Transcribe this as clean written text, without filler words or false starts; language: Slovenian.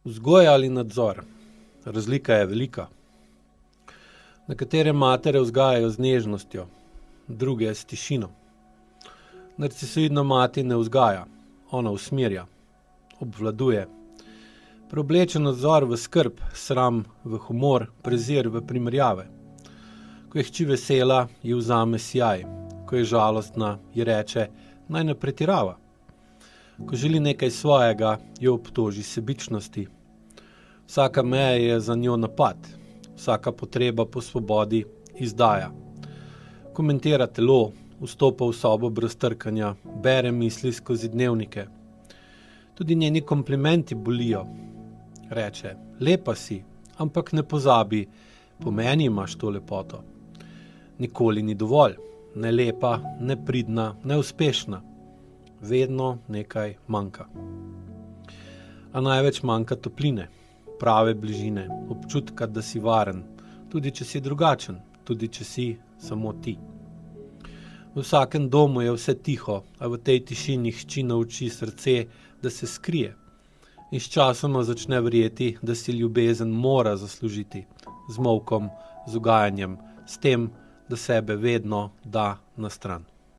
Vzgoja ali nadzor? Razlika je velika. Nekatere matere vzgajajo z nežnostjo, druge s tišino. Narcisoidna mati ne vzgaja, ona usmerja, obvladuje. Preobleče nadzor v skrb, sram v humor, prezir v primerjave. Ko je hči vesela, ji vzame sijaj. Ko je žalostna, ji reče, naj ne pretirava. Ko želi nekaj svojega, jo obtoži sebičnosti. Vsaka meja je za njo napad, vsaka potreba po svobodi izdaja. Komentira telo, vstopa v sobo brez trkanja, bere misli skozi dnevnike. Tudi njeni komplimenti bolijo. Reče, lepa si, ampak ne pozabi, po meni imaš to lepoto. Nikoli ni dovolj, ne lepa, ne pridna, ne uspešna. Vedno nekaj manjka. A največ manjka topline, prave bližine, občutka, da si varen, tudi če si drugačen, tudi če si samo ti. V vsakem domu je vse tiho, a v tej tišini hči nauči srce, da se skrije. In sčasoma začne verjeti, da si ljubezen mora zaslužiti, z molkom, z ugajanjem, s tem, da sebe vedno da na stran.